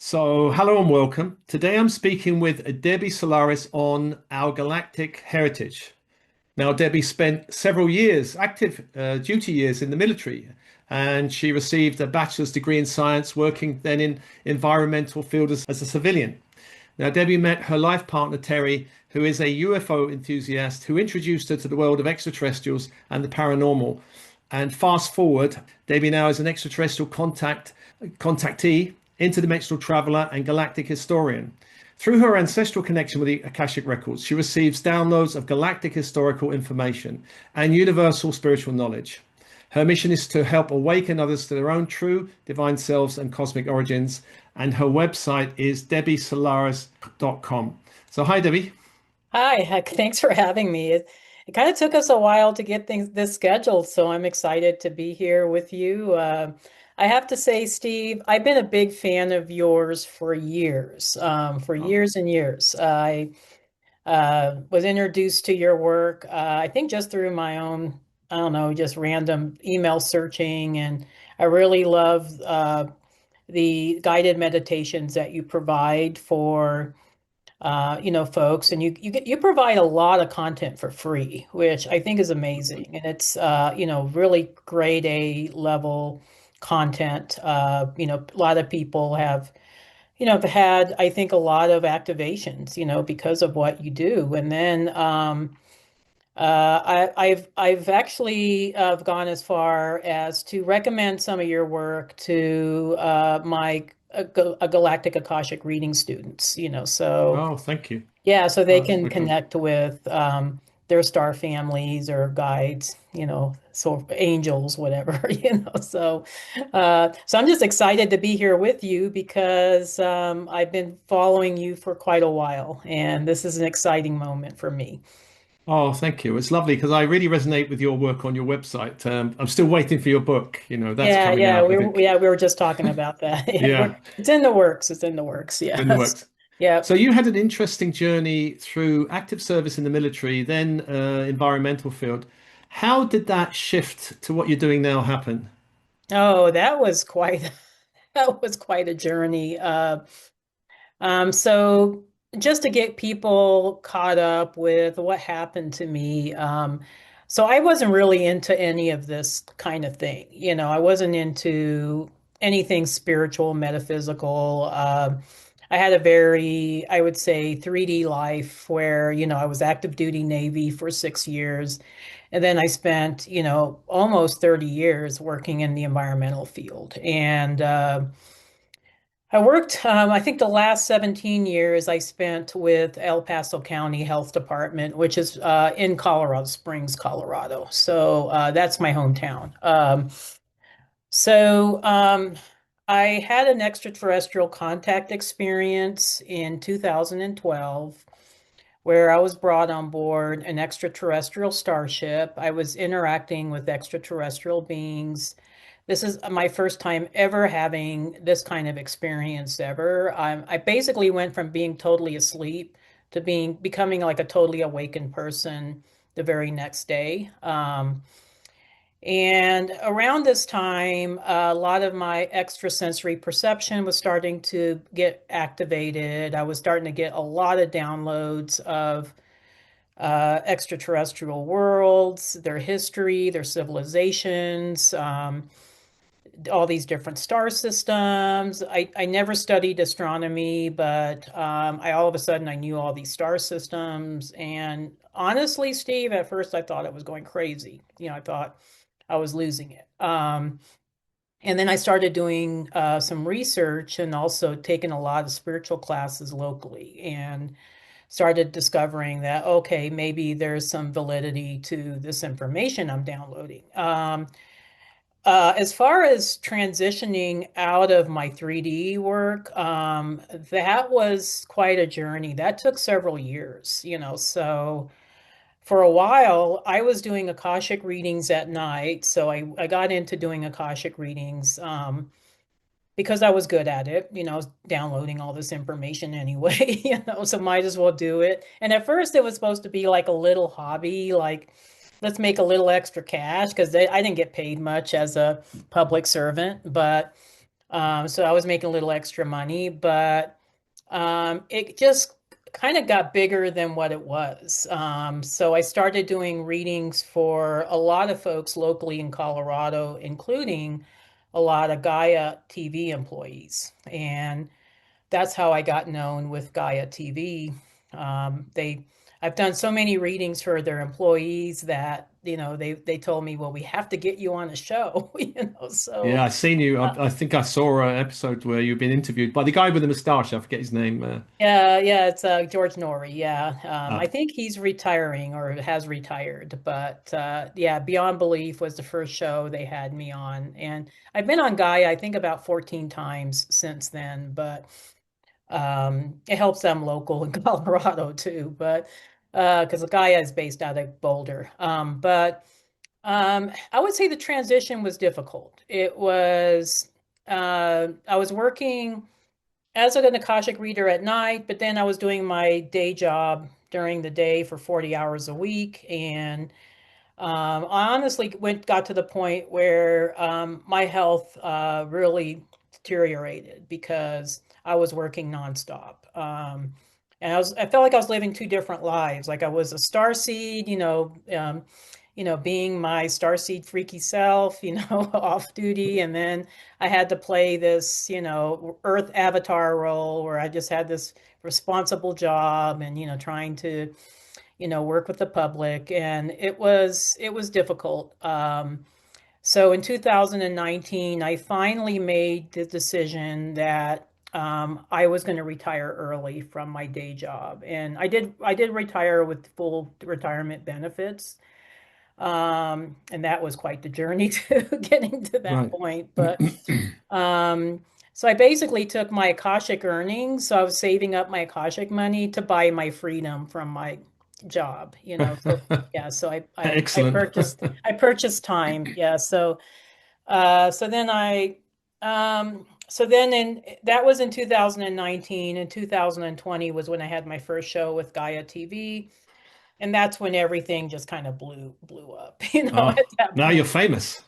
So, hello and welcome. Today I'm speaking with Debbie Solaris on our galactic heritage. Now, Debbie spent several years, active duty years in the military, and she received a bachelor's degree in science, working then in environmental field as a civilian. Now, Debbie met her life partner, Terry, who is a UFO enthusiast who introduced her to the world of extraterrestrials and the paranormal. And fast forward, Debbie now is an extraterrestrial contactee, interdimensional traveler, and galactic historian. Through her ancestral connection with the Akashic Records, she receives downloads of galactic historical information and universal spiritual knowledge. Her mission is to help awaken others to their own true divine selves and cosmic origins. And her website is debbiesolaris.com. So, hi, Debbie. Hi, heck, thanks for having me. It kind of took us a while to get this scheduled, so I'm excited to be here with you. I have to say, Steve, I've been a big fan of yours for Oh, years and years. I was introduced to your work, I think just through my own, I don't know, just random email searching, and I really love the guided meditations that you provide for folks, and you provide a lot of content for free, which I think is amazing, and it's really grade A level content. A lot of people have had, I think, a lot of activations, because of what you do, and then I've actually gone as far as to recommend some of your work to my Galactic Akashic reading students, so. oh, thank you. Yeah, so they Oh, that's can very kind. connect with their star families or guides, so angels, whatever, So I'm just excited to be here with you because I've been following you for quite a while, and this is an exciting moment for me. Oh, thank you. It's lovely because I really resonate with your work on your website. I'm still waiting for your book. That's Yeah, coming yeah, out, I think. we were just talking about that. Yeah, Yeah, it's in the works. It's in the works. in the Yes. works. Yeah. So you had an interesting journey through active service in the military, then environmental field. How did that shift to what you're doing now happen? Oh, that was quite that was quite a journey. So just to get people caught up with what happened to me, so I wasn't really into any of this kind of thing. I wasn't into anything spiritual, metaphysical. I had a very, I would say, 3D life where, I was active duty Navy for 6 years. And then I spent, almost 30 years working in the environmental field. And I worked, I think the last 17 years I spent with El Paso County Health Department, which is in Colorado Springs, Colorado. So that's my hometown. So I had an extraterrestrial contact experience in 2012 where I was brought on board an extraterrestrial starship. I was interacting with extraterrestrial beings. This is my first time ever having this kind of experience ever. I basically went from being totally asleep to becoming like a totally awakened person the very next day. And around this time, a lot of my extrasensory perception was starting to get activated. I was starting to get a lot of downloads of extraterrestrial worlds, their history, their civilizations, all these different star systems. I never studied astronomy, but I all of a sudden I knew all these star systems. And honestly, Steve, at first I thought it was going crazy. I thought I was losing it. And then I started doing some research and also taking a lot of spiritual classes locally and started discovering that, okay, maybe there's some validity to this information I'm downloading. As far as transitioning out of my 3D work, that was quite a journey. That took several years, so for a while I was doing Akashic readings at night. So I got into doing Akashic readings because I was good at it, I was downloading all this information anyway, so might as well do it. And at first it was supposed to be like a little hobby, like let's make a little extra cash because I didn't get paid much as a public servant. But So I was making a little extra money, but it just kind of got bigger than what it was. So I started doing readings for a lot of folks locally in Colorado, including a lot of Gaia TV employees. And that's how I got known with Gaia TV. I've done so many readings for their employees that, they told me, well, we have to get you on a show, so. Yeah, I seen you. uh, I think I saw an episode where you've been interviewed by the guy with the moustache. I forget his name. Yeah, yeah, it's George Norrie. Yeah, I Ah, think he's retiring or has retired. But yeah, Beyond Belief was the first show they had me on, and I've been on Gaia, I think about 14 times since then. But it helps them local in Colorado too. But because Gaia is based out of Boulder. But I would say the transition was difficult. It was I was working as an Akashic reader at night, but then I was doing my day job during the day for 40 hours a week. And I honestly got to the point where my health really deteriorated because I was working nonstop. And I felt like I was living two different lives. Like I was a starseed, being my starseed freaky self, off duty, and then I had to play this, Earth avatar role where I just had this responsible job and, trying to work with the public, and it was difficult. So in 2019, I finally made the decision that I was going to retire early from my day job, and I did retire with full retirement benefits. And that was quite the journey to getting to that right. point. But um, so I basically took my Akashic earnings. So I was saving up my Akashic money to buy my freedom from my job. So yeah, so I Excellent. purchased time. Yeah. So then that was in 2019, and 2020 was when I had my first show with Gaia TV. And that's when everything just kind of blew up, Oh, at that now you're point. famous.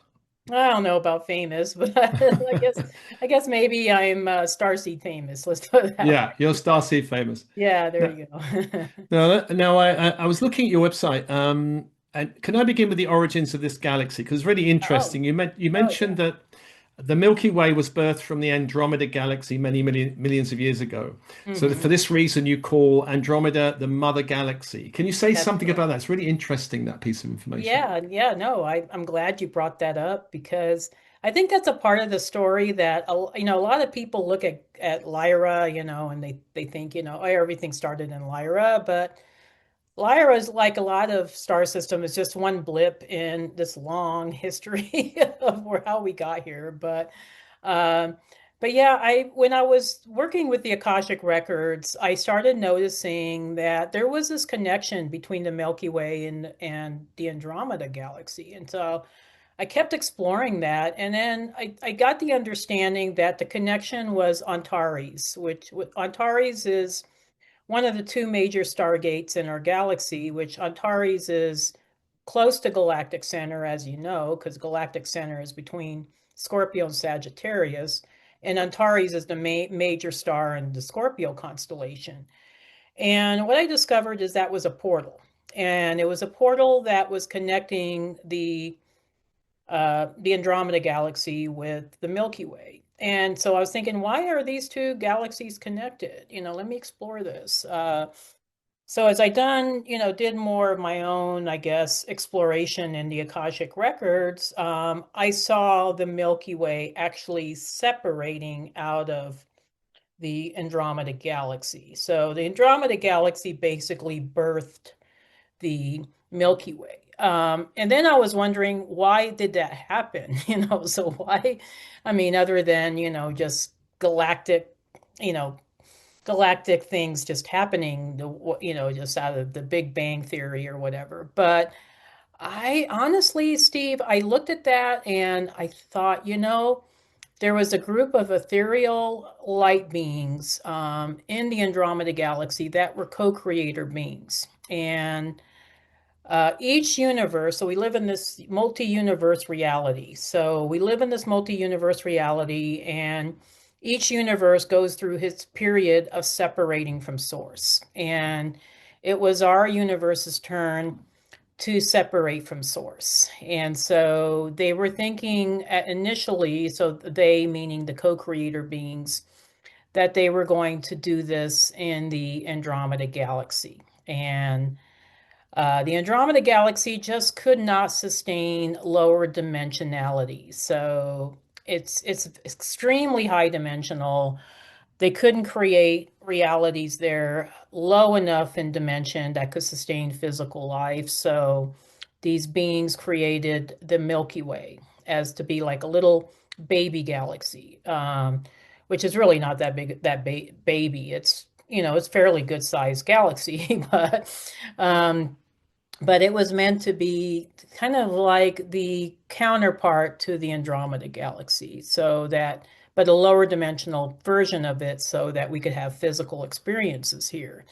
I don't know about famous, but I guess maybe I'm Starseed famous. Let's put it that Yeah, way. you're Yeah. Starseed famous. Yeah, there Now, you go. now I was looking at your website. And can I begin with the origins of this galaxy? Because it's really Oh, interesting. You oh mentioned yeah. that the Milky Way was birthed from the Andromeda galaxy many millions of years ago. So for Hmm. this reason, you call Andromeda the mother galaxy. Can you say That's something about correct. that? It's really interesting, that piece of information. Yeah, yeah, no, I'm glad you brought that up because I think that's a part of the story that a lot of people look at Lyra, and they think, oh, everything started in Lyra, but Lyra is like a lot of star system is just one blip in this long history of how we got here. Um, but yeah, I when I was working with the Akashic records, I started noticing that there was this connection between the Milky Way and the Andromeda galaxy. And so I kept exploring that, and then I got the understanding that the connection was Antares, which Antares is one of the two major stargates in our galaxy, which Antares is close to galactic center, as you know, because galactic center is between Scorpio and Sagittarius, and Antares is the major star in the Scorpio constellation. And what I discovered is that was a portal, and it was a portal that was connecting the Andromeda galaxy with the Milky Way. And so I was thinking, why are these two galaxies connected? Let me explore this. So as I did more of my own, I guess, exploration in the Akashic records, I saw the Milky Way actually separating out of the Andromeda galaxy. So the Andromeda galaxy basically birthed the Milky Way. And then I was wondering, why did that happen? So why, I mean, other than, just galactic, you know, galactic things just happening, just out of the Big Bang Theory or whatever. But I honestly, Steve, I looked at that and I thought, there was a group of ethereal light beings in the Andromeda galaxy that were co-creator beings. And Each universe, so we live in this multi-universe reality. So we live in this multi-universe reality, and each universe goes through its period of separating from source. And it was our universe's turn to separate from source. And so they were thinking initially, so they meaning the co-creator beings, that they were going to do this in the Andromeda galaxy. And the Andromeda galaxy just could not sustain lower dimensionality. So it's extremely high dimensional. They couldn't create realities there low enough in dimension that could sustain physical life. So these beings created the Milky Way as to be like a little baby galaxy, which is really not that big, baby. It's, it's fairly good sized galaxy, um, but it was meant to be kind of like the counterpart to the Andromeda galaxy, so that, but a lower dimensional version of it so that we could have physical experiences here.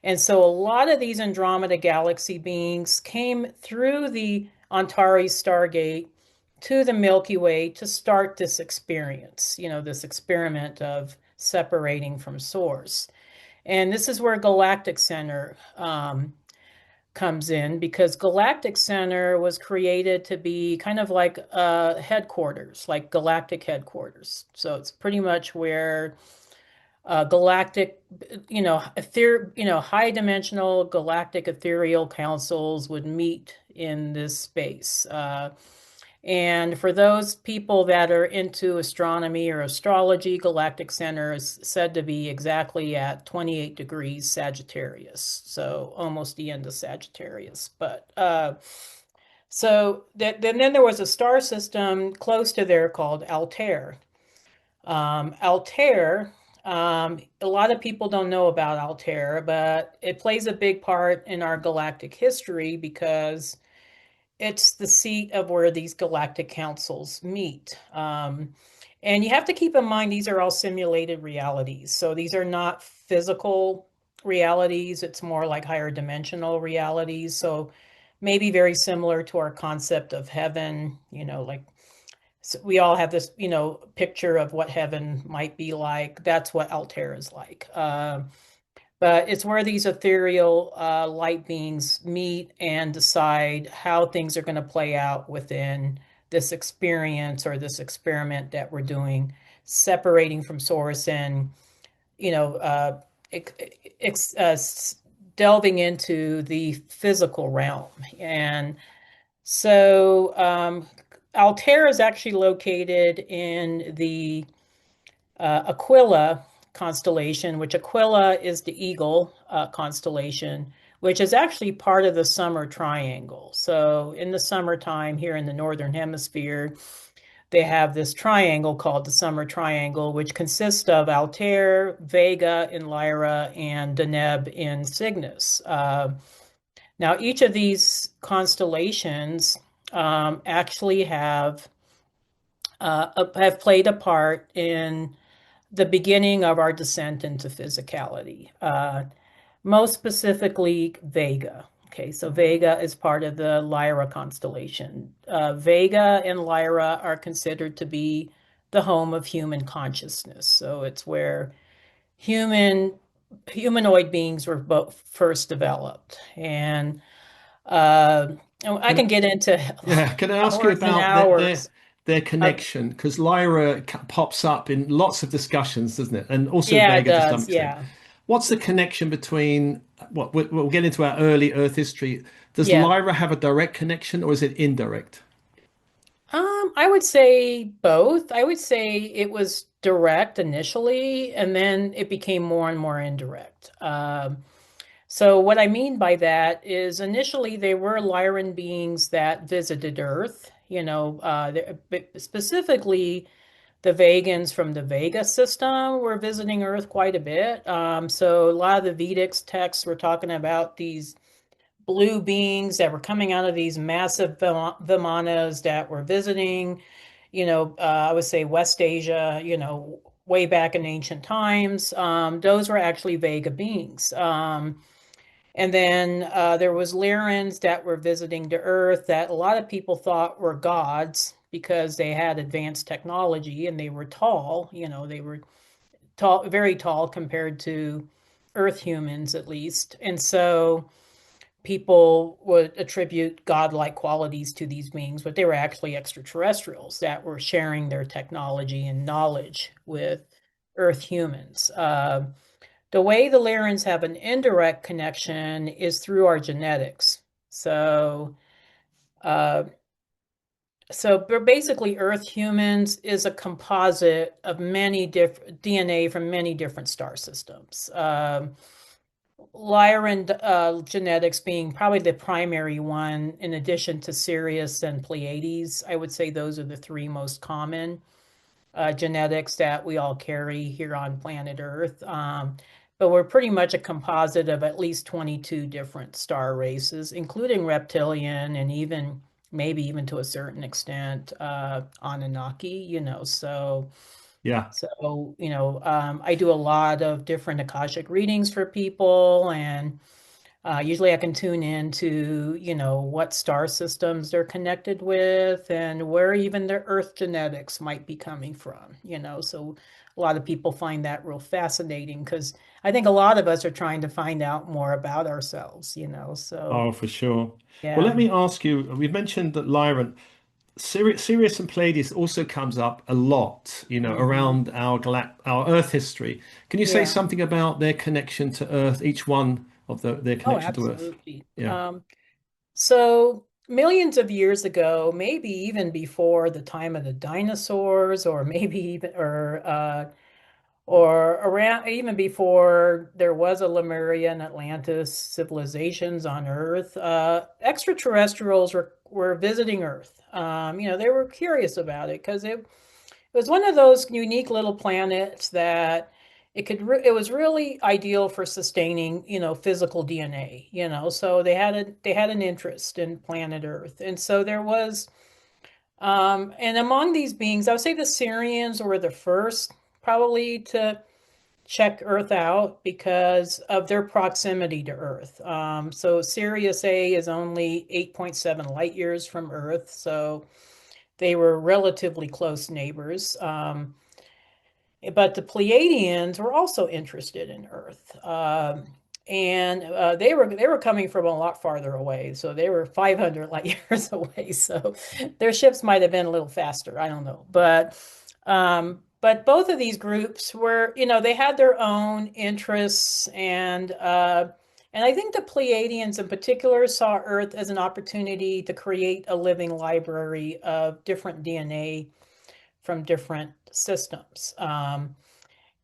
And so a lot of these Andromeda galaxy beings came through the Antares Stargate to the Milky Way to start this experience, this experiment of separating from source. And this is where Galactic Center comes in, because Galactic Center was created to be kind of like headquarters, like galactic headquarters. So it's pretty much where galactic, high dimensional galactic ethereal councils would meet in this space. And for those people that are into astronomy or astrology, Galactic Center is said to be exactly at 28 degrees Sagittarius, so almost the end of Sagittarius. But then there was a star system close to there called Altair. Altair, a lot of people don't know about Altair, but it plays a big part in our galactic history because it's the seat of where these galactic councils meet. And you have to keep in mind, these are all simulated realities. So these are not physical realities. It's more like higher dimensional realities. So maybe very similar to our concept of heaven, like, so we all have this, picture of what heaven might be like. That's what Altair is like. But it's where these ethereal light beings meet and decide how things are going to play out within this experience or this experiment that we're doing, separating from source and, you know, uh, ex delving into the physical realm. And so Altair is actually located in the Aquila constellation, which Aquila is the eagle constellation, which is actually part of the summer triangle. So in the summertime here in the northern hemisphere, they have this triangle called the summer triangle, which consists of Altair, Vega in Lyra, and Deneb in Cygnus. Now, each of these constellations actually have played a part in the beginning of our descent into physicality. Most specifically, Vega. Okay, so Vega is part of the Lyra constellation. Vega and Lyra are considered to be the home of human consciousness. So it's where humanoid beings were first developed. And I can get into Yeah, can I ask you hours and about hours their of, connection? Because Lyra pops up in lots of discussions, doesn't it? And also yeah, it Vega to some does. extent. Yeah. What's the connection between what we'll get into our early Earth history? Does Yeah. Lyra have a direct connection or is it indirect? I would say both. I would say it was direct initially, and then it became more and more indirect. So what I mean by that is initially they were Lyran beings that visited Earth, specifically the Vegans from the Vega system were visiting Earth quite a bit. So a lot of the Vedic texts were talking about these blue beings that were coming out of these massive vimanas that were visiting, I would say West Asia, way back in ancient times. Those were actually Vega beings. And then there was Lyrans that were visiting the Earth that a lot of people thought were gods because they had advanced technology and they were tall. They were tall, very tall compared to Earth humans, at least. And so people would attribute godlike qualities to these beings, but they were actually extraterrestrials that were sharing their technology and knowledge with Earth humans. The way the Lyrans have an indirect connection is through our genetics. So, uh, so basically, Earth humans is a composite of many different DNA from many different star systems. Lyran genetics being probably the primary one, in addition to Sirius and Pleiades. I would say those are the three most common genetics that we all carry here on planet Earth. But we're pretty much a composite of at least 22 different star races, including reptilian and even maybe even to a certain extent Anunnaki, Yeah. I do a lot of different Akashic readings for people, and usually I can tune into, what star systems they're connected with and where even their Earth genetics might be coming from. So a lot of people find that real fascinating because I think a lot of us are trying to find out more about ourselves. So Oh, for sure. Well, yeah. let me ask you, we've mentioned that Lyran, Sirius and Pleiades also comes up a lot, Hmm. around our Earth history. Can you say Yeah. something about their connection to Earth, each one of their Oh, connection to Earth? absolutely. Yeah. So millions of years ago, maybe even before the time of the dinosaurs, or maybe even or around even before there was a Lemuria and Atlantis civilizations on Earth, extraterrestrials were visiting Earth. They were curious about it because it was one of those unique little planets that it was really ideal for sustaining, physical DNA, so they had an interest in planet Earth. And so there was and among these beings, I would say the Syrians were the first probably to check Earth out because of their proximity to Earth. So Sirius A is only 8.7 light years from Earth, so they were relatively close neighbors. But the Pleiadians were also interested in Earth, and they were coming from a lot farther away. So they were 500 light years away. So their ships might have been a little faster. I don't know, but both of these groups were, they had their own interests, and I think the Pleiadians in particular saw Earth as an opportunity to create a living library of different DNA from different systems. And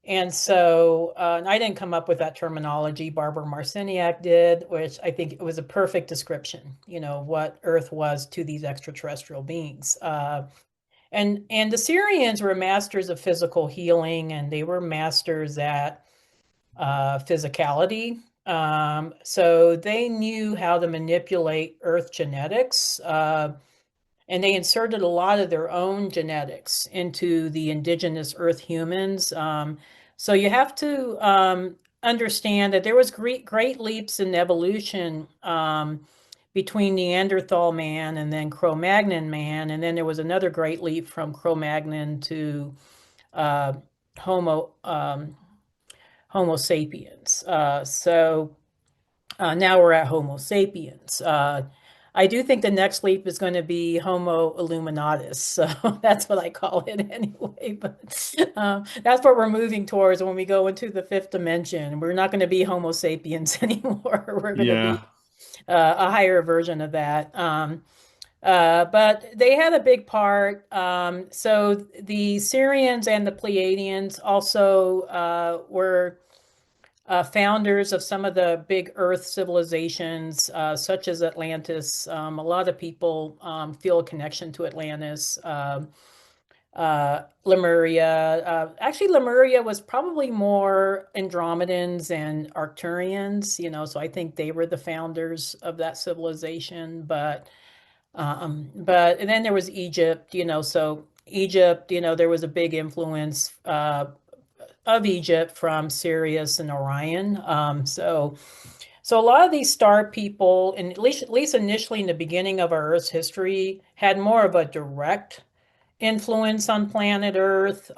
I didn't come up with that terminology. Barbara Marciniak did, which I think it was a perfect description, what Earth was to these extraterrestrial beings. And the Syrians were masters of physical healing, and they were masters at physicality. So they knew how to manipulate Earth genetics. And they inserted a lot of their own genetics into the indigenous Earth humans. So you have to understand that there was great leaps in evolution between Neanderthal man and then Cro-Magnon man, and then there was another great leap from Cro-Magnon to uh, Homo Homo sapiens. Now we're at Homo sapiens. I do think the next leap is going to be Homo illuminatus. So that's what I call it anyway. But that's what we're moving towards when we go into the fifth dimension. We're not going to be Homo sapiens anymore. We're going to be Yeah. a higher version of that. But they had a big part. So the Syrians and the Pleiadians also were founders of some of the big Earth civilizations, such as Atlantis. A lot of people feel a connection to Atlantis. Lemuria. Actually, Lemuria was probably more Andromedans and Arcturians, so I think they were the founders of that civilization. But and then there was Egypt, so Egypt, there was a big influence of Egypt from Sirius and Orion. So So a lot of these star people, and at least initially in the beginning of our Earth's history, had more of a direct influence on planet Earth,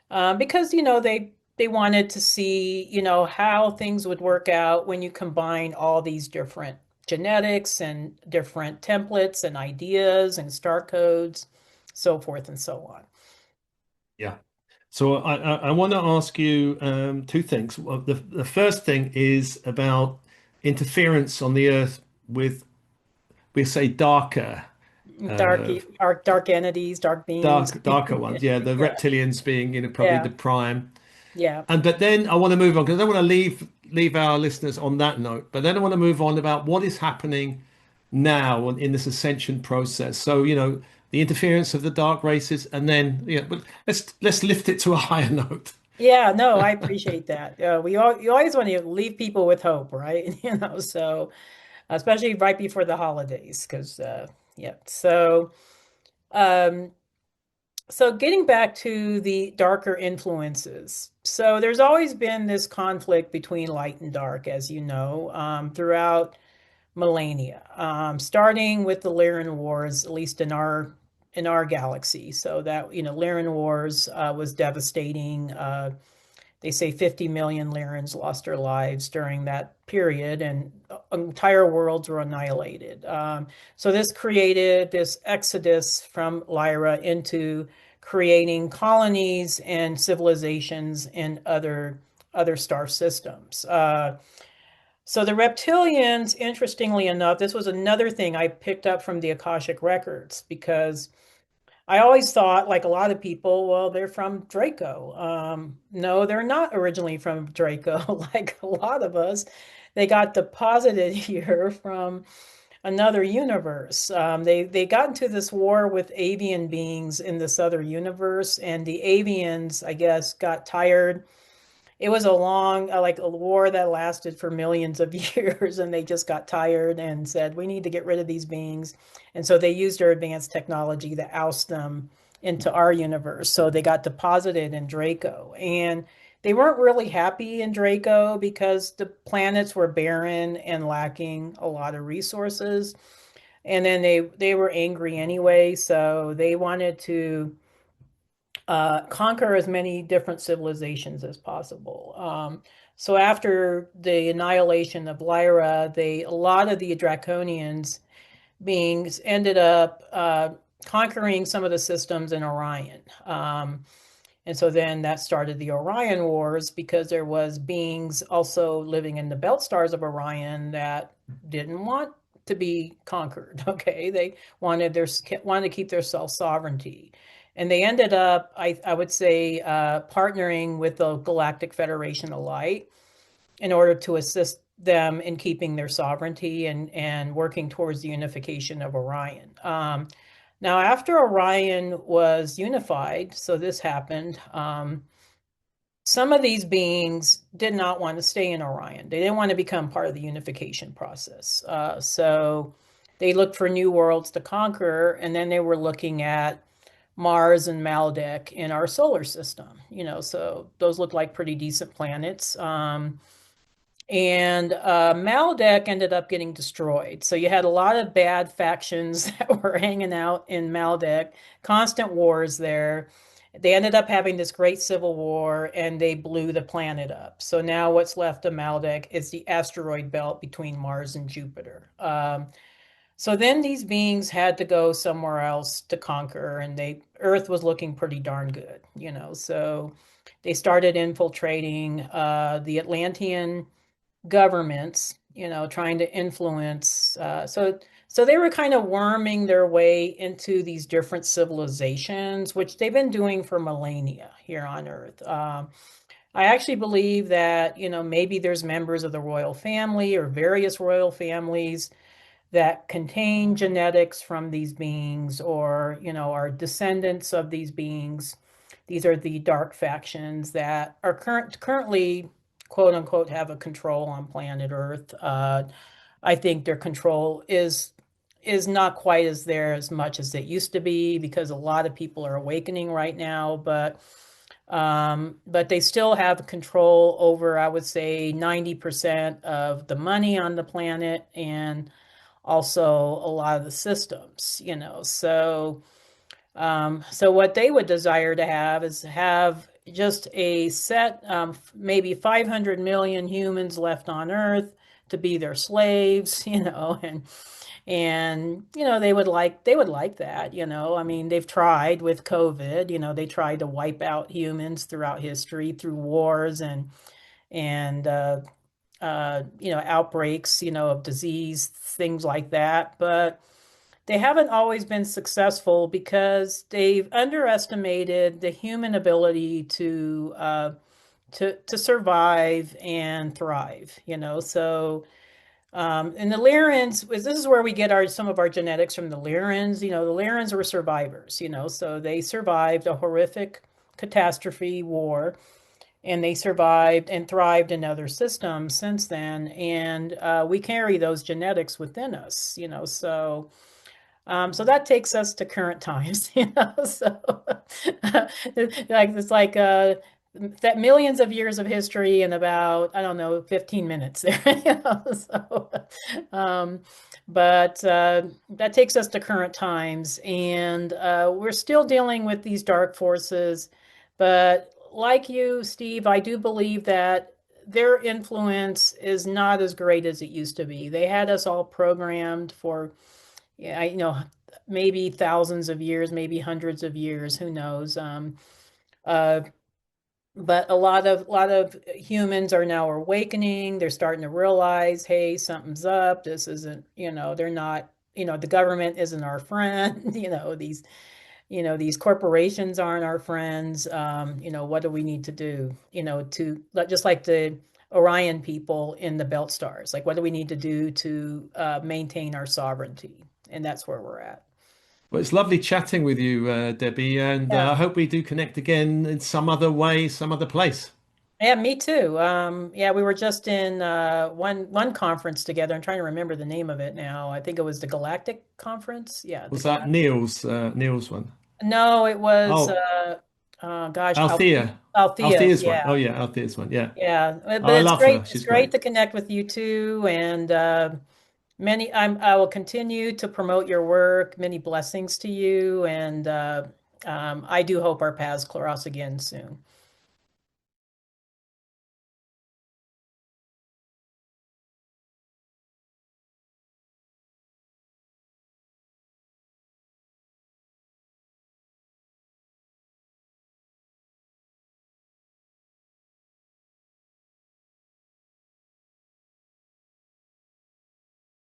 because they wanted to see how things would work out when you combine all these different genetics and different templates and ideas and star codes, so forth and so on. Yeah. So I want to ask you two things. Well, the first thing is about interference on the Earth with, we say, Dark, uh, dark entities, dark beings. darker ones. Yeah, the Yeah, reptilians being, probably yeah, the prime. yeah. And but then I want to move on because I don't want to leave our listeners on that note. But then I want to move on about what is happening now in this ascension process. So, the interference of the dark races, and then but let's lift it to a higher note. Yeah, no, I appreciate that. You always want to leave people with hope, right? So especially right before the holidays, because yeah. Um, so getting back to the darker influences. So there's always been this conflict between light and dark, as you know, throughout millennia, starting with the Lyran Wars, at least in our galaxy. So that Lyran Wars was devastating. They say 50 million Lyrans lost their lives during that period, and entire worlds were annihilated. So this created this exodus from Lyra into creating colonies and civilizations in other star systems. So the reptilians, interestingly enough, this was another thing I picked up from the Akashic records, because I always thought, like a lot of people, well, they're from Draco. No, they're not originally from Draco, like a lot of us. They got deposited here from another universe. They got into this war with avian beings in this other universe, and the avians, I guess, got tired. It was a long, like a war that lasted for millions of years, and they just got tired and said, we need to get rid of these beings. And so they used their advanced technology to oust them into our universe. So they got deposited in Draco. And they weren't really happy in Draco because the planets were barren and lacking a lot of resources. And then they were angry anyway, so they wanted to conquer as many different civilizations as possible. So after the annihilation of Lyra, a lot of the Draconians beings ended up conquering some of the systems in Orion. And so then that started the Orion Wars, because there was beings also living in the belt stars of Orion that didn't want to be conquered. Okay, they wanted to keep their self sovereignty, and they ended up, I would say, partnering with the Galactic Federation of Light in order to assist them in keeping their sovereignty and working towards the unification of Orion. Now, after Orion was unified, so this happened, some of these beings did not want to stay in Orion. They didn't want to become part of the unification process. So they looked for new worlds to conquer, and then they were looking at Mars and Maldek in our solar system. So those look like pretty decent planets. And Maldek ended up getting destroyed. So you had a lot of bad factions that were hanging out in Maldek, constant wars there. They ended up having this great civil war, and they blew the planet up. So now what's left of Maldek is the asteroid belt between Mars and Jupiter. So then these beings had to go somewhere else to conquer, and Earth was looking pretty darn good. So they started infiltrating the Atlantean governments, trying to influence. So they were kind of worming their way into these different civilizations, which they've been doing for millennia here on Earth. I actually believe that, maybe there's members of the royal family or various royal families that contain genetics from these beings, or are descendants of these beings. These are the dark factions that are currently, quote unquote, have a control on planet Earth. I think their control is not quite as there as much as it used to be, because a lot of people are awakening right now. But But they still have control over, I would say, 90% of the money on the planet and also a lot of the systems, you know. So what they would desire to have is have just a set, maybe 500 million humans left on Earth to be their slaves, you know, and you know they would like that, you know. I mean, they've tried with COVID, you know, they tried to wipe out humans throughout history through wars and you know, outbreaks, you know, of disease, things like that. But they haven't always been successful because they've underestimated the human ability to survive and thrive, you know. So and the Lyrans, this is where we get some of our genetics from the Lyrans. You know, the Lyrans were survivors, you know, so they survived a horrific catastrophe war and they survived and thrived in other systems since then. And we carry those genetics within us, you know. So that takes us to current times, you know. So like it's like that millions of years of history in about, I don't know, 15 minutes there. You know? So um, but that takes us to current times, and we're still dealing with these dark forces. But like you, Steve, I do believe that their influence is not as great as it used to be. They had us all programmed for, yeah, you know, maybe thousands of years, maybe hundreds of years, who knows? Uh, but a lot of humans are now awakening. They're starting to realize, hey, something's up. This isn't, you know, they're not, you know, the government isn't our friend. You know, these corporations aren't our friends. You know, what do we need to do? You know, to just like the Orion people in the Belt Stars, like what do we need to do to maintain our sovereignty? And that's where we're at. Well, it's lovely chatting with you, Debbie, and Yeah. I hope we do connect again in some other way, some other place. Yeah, me too. Yeah, we were just in one conference together. I'm trying to remember the name of it now. I think it was the Galactic conference. Yeah, the Was that Galactic. Neil's one? No, it was Oh, gosh, Althea. Althea. Althea's one. Yeah. Oh yeah, Althea's one. Yeah. Yeah. But Oh, I it's love great. her. It's She's great great. to connect with you too. And I will continue to promote your work. Many blessings to you. And I do hope our paths cross again soon.